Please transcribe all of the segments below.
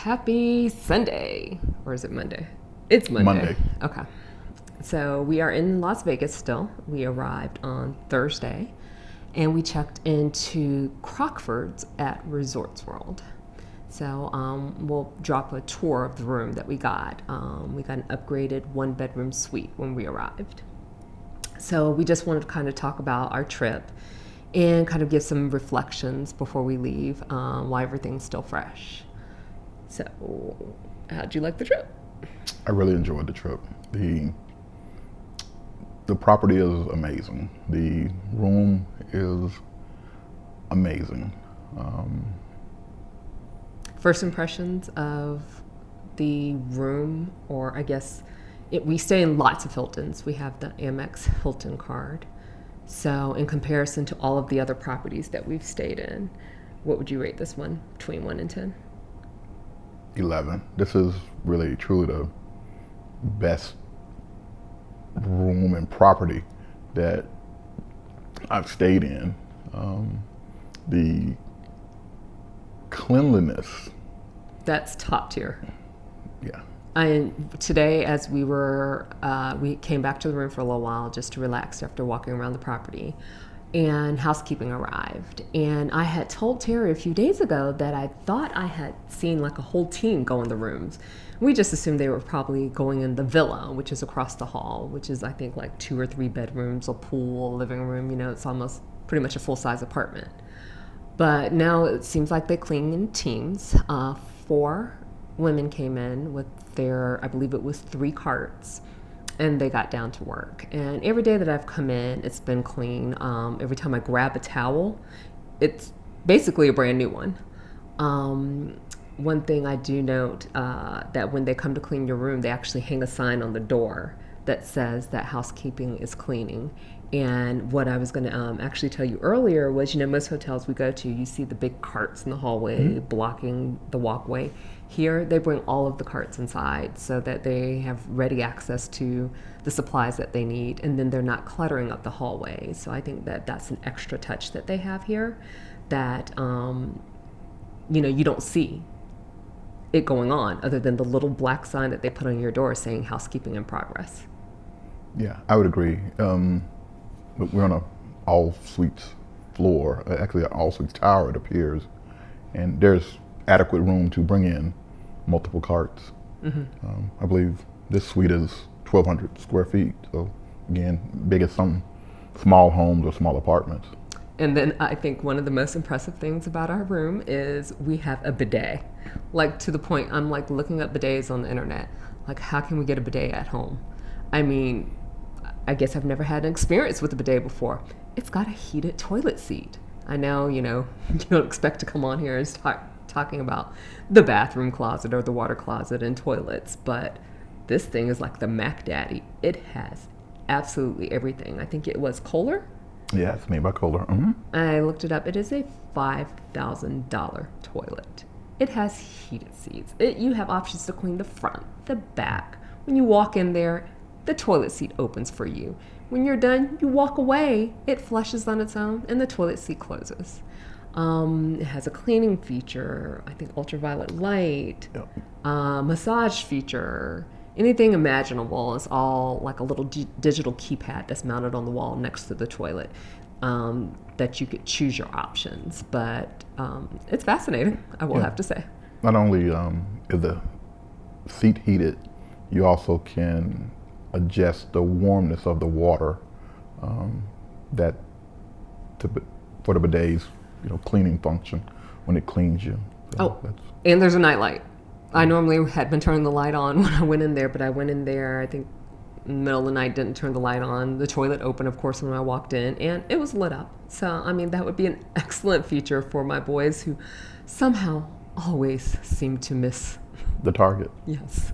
Happy Sunday. Or is it Monday? It's Monday. Monday. Okay. So we are in Las Vegas still. We arrived on Thursday and we checked into Crockfords at Resorts World. So we'll drop a tour of the room that we got. We got an upgraded one-bedroom suite when we arrived. So we just wanted to kind of talk about our trip and kind of give some reflections before we leave, why everything's still fresh. So, how'd you like the trip? I really enjoyed the trip. The property is amazing. The room is amazing. First impressions of the room, or I guess we stay in lots of Hiltons. We have the Amex Hilton card. So in comparison to all of the other properties that we've stayed in, what would you rate this one between 1 and 10? 11. This is really truly the best room and property that I've stayed in. The cleanliness. That's top tier. Yeah. Today, as we came back to the room for a little while just to relax after walking around the property, and housekeeping arrived. And I had told Terry a few days ago that I thought I had seen like a whole team go in the rooms. We just assumed they were probably going in the villa, which is across the hall, which is I think like 2 or 3 bedrooms, a pool, a living room. You know, it's almost pretty much a full-size apartment. But now it seems like they clean in teams. 4 women came in with I believe it was 3 carts, and they got down to work. And every day that I've come in, it's been clean. Every time I grab a towel, it's basically a brand new one. One thing I do note, that when they come to clean your room, they actually hang a sign on the door that says that housekeeping is cleaning. And what I was going to actually tell you earlier was, most hotels we go to, you see the big carts in the hallway blocking the walkway. Here, they bring all of the carts inside so that they have ready access to the supplies that they need, and then they're not cluttering up the hallway. So I think that that's an extra touch that they have here that, you don't see it going on other than the little black sign that they put on your door saying housekeeping in progress. Yeah, I would agree. We're on a all suites floor, actually an all suites tower it appears, and there's adequate room to bring in multiple carts. I believe this suite is 1,200 square feet, so again, big as some small homes or small apartments. And then I think one of the most impressive things about our room is we have a bidet. Like, to the point I'm like looking up bidets on the internet. Like, how can we get a bidet at home? I mean, I guess I've never had an experience with a bidet before. It's got a heated toilet seat. I know, you don't expect to come on here and start talking about the bathroom closet or the water closet and toilets, but this thing is like the Mac Daddy. It has absolutely everything. I think it was Kohler. Yeah, it's made by Kohler. I looked it up. It is a $5,000 toilet. It has heated seats. You have options to clean the front, the back. When you walk in there, the toilet seat opens for you. When you're done, you walk away. It flushes on its own, and the toilet seat closes. It has a cleaning feature, I think ultraviolet light, massage feature, anything imaginable. Is all like a little digital keypad that's mounted on the wall next to the toilet, that you could choose your options. But it's fascinating, I will have to say. Not only is the seat heated, you also can adjust the warmness of the water for the bidet's cleaning function when it cleans you. So and there's a nightlight. I normally had been turning the light on when I went in there, but I went in there, I think, in the middle of the night, didn't turn the light on. The toilet opened, of course, when I walked in, and it was lit up. So, I mean, that would be an excellent feature for my boys who somehow always seem to miss the target. Yes.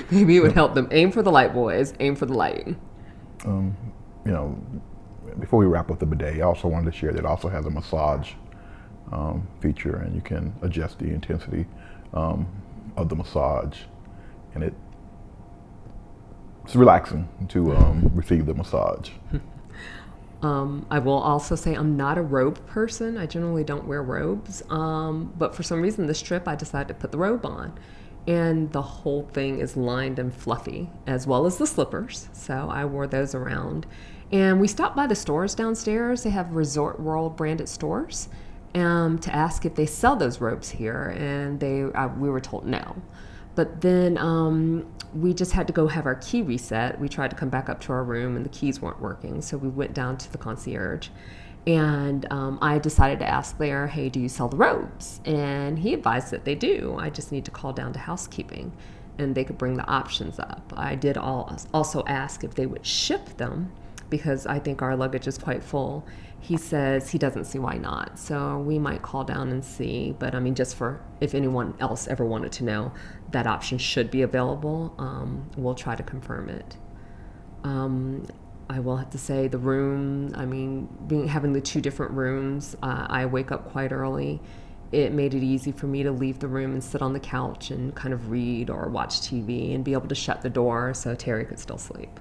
Maybe it would help them. Aim for the light, boys. Aim for the light. Before we wrap up the bidet, I also wanted to share that it also has a massage feature, and you can adjust the intensity of the massage, and it's relaxing to receive the massage. I will also say I'm not a robe person. I generally don't wear robes. But for some reason, this trip, I decided to put the robe on. And the whole thing is lined and fluffy, as well as the slippers. So I wore those around. And we stopped by the stores downstairs. They have Resort World branded stores to ask if they sell those robes here. And we were told no. But then we just had to go have our key reset. We tried to come back up to our room and the keys weren't working. So we went down to the concierge. And I decided to ask there, hey, do you sell the robes? And he advised that they do. I just need to call down to housekeeping and they could bring the options up. I did also ask if they would ship them because I think our luggage is quite full. He says he doesn't see why not. So we might call down and see. But I mean, just for if anyone else ever wanted to know, that option should be available. We'll try to confirm it. I will have to say the room, I mean, having the two different rooms, I wake up quite early. It made it easy for me to leave the room and sit on the couch and kind of read or watch TV and be able to shut the door so Terry could still sleep.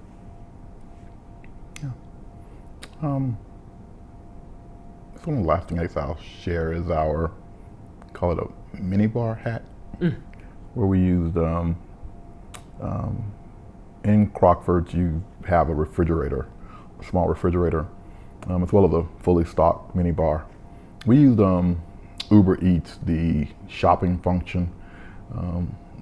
Yeah. So one of the last thing I guess I'll share is our, call it a mini bar hack, where we used, in Crockfords, you have a refrigerator, a small refrigerator, as well as a fully stocked mini bar. We used Uber Eats, the shopping function.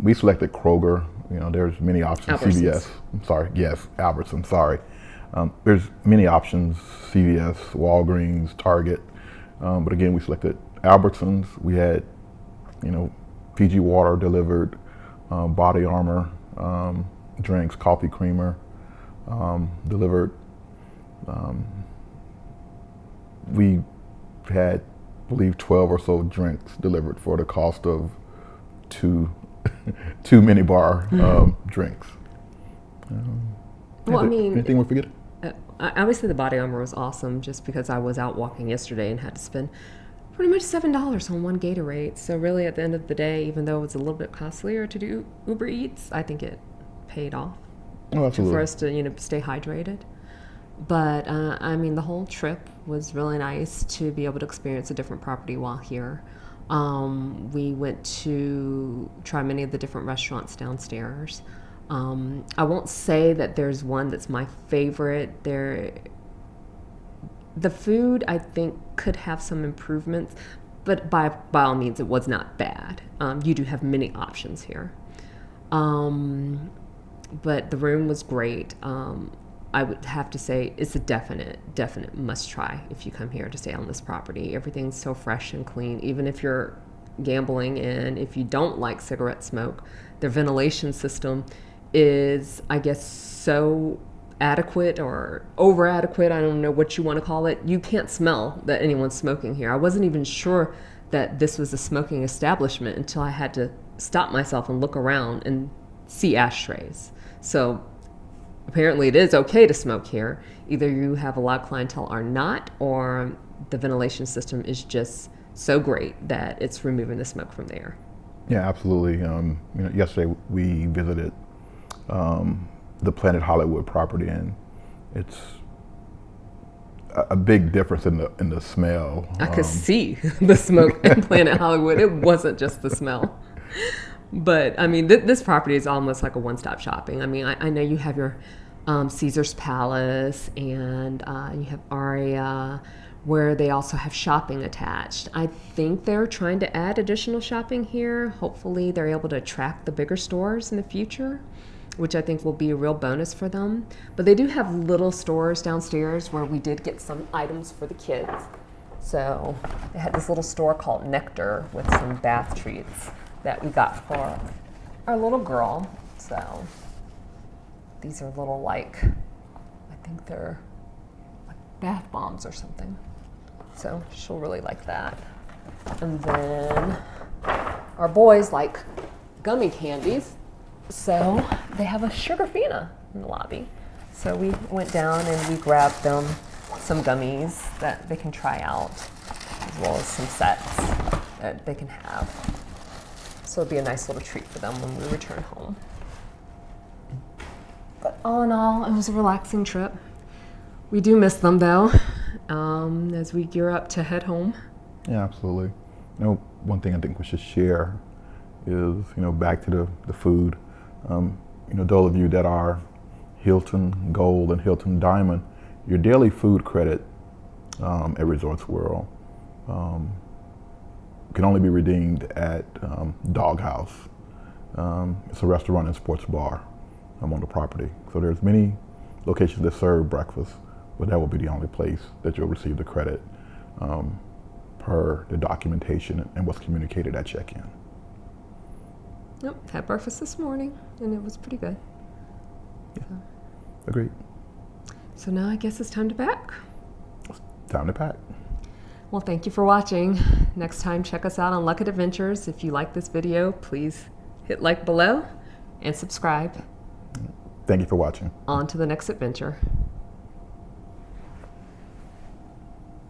We selected Kroger. You know, there's many options. Albertsons. CVS. I'm sorry. Yes, Albertsons. Sorry. There's many options. CVS, Walgreens, Target. But again, we selected Albertsons. We had, you know, Fiji water delivered, Body Armor. Drinks, coffee creamer delivered. We had, I believe, 12 or so drinks delivered for the cost of two mini bar drinks. Well, I mean, anything we're forgetting? Obviously the Body Armor was awesome just because I was out walking yesterday and had to spend pretty much $7 on one Gatorade. So really at the end of the day, even though it was a little bit costlier to do Uber Eats, I think it paid off for us to, you know, stay hydrated. But I mean, the whole trip was really nice to be able to experience a different property while here. We went to try many of the different restaurants downstairs. I won't say that there's one that's my favorite. The food I think could have some improvements, but by all means it was not bad. You do have many options here. But the room was great. I would have to say it's a definite must try if you come here to stay on this property. Everything's so fresh and clean. Even if you're gambling and if you don't like cigarette smoke, their ventilation system is, I guess, so adequate or over adequate. I don't know what you want to call it. You can't smell that anyone's smoking here. I wasn't even sure that this was a smoking establishment until I had to stop myself and look around and see ashtrays. So apparently it is okay to smoke here. Either you have a lot of clientele or not, or the ventilation system is just so great that it's removing the smoke from there. Yeah, absolutely. You know, yesterday we visited the Planet Hollywood property, and it's a big difference in the smell. I could see the smoke in Planet Hollywood. It wasn't just the smell. But I mean, this property is almost like a one-stop shopping. I mean, I know you have your Caesar's Palace and you have Aria, where they also have shopping attached. I think they're trying to add additional shopping here. Hopefully they're able to attract the bigger stores in the future, which I think will be a real bonus for them. But they do have little stores downstairs where we did get some items for the kids. So they had this little store called Nectar with some bath treats that we got for our little girl. So these are little, like, I think they're like bath bombs or something. So she'll really like that. And then our boys like gummy candies. So they have a Sugarfina in the lobby. So we went down and we grabbed them some gummies that they can try out, as well as some sets that they can have. So it'll be a nice little treat for them when we return home. But all in all, it was a relaxing trip. We do miss them though. as we gear up to head home. Yeah, absolutely. One thing I think we should share is, back to the food. Those of you that are Hilton Gold and Hilton Diamond, your daily food credit at Resorts World can only be redeemed at Doghouse. It's a restaurant and sports bar on the property. So there's many locations that serve breakfast, but that will be the only place that you'll receive the credit per the documentation and what's communicated at check-in. Yep, had breakfast this morning, and it was pretty good. Yeah. Agreed. So now I guess it's time to pack. Time to pack. Well, thank you for watching. Next time, check us out on Luckett Adventures. If you like this video, please hit like below and subscribe. Thank you for watching. On to the next adventure.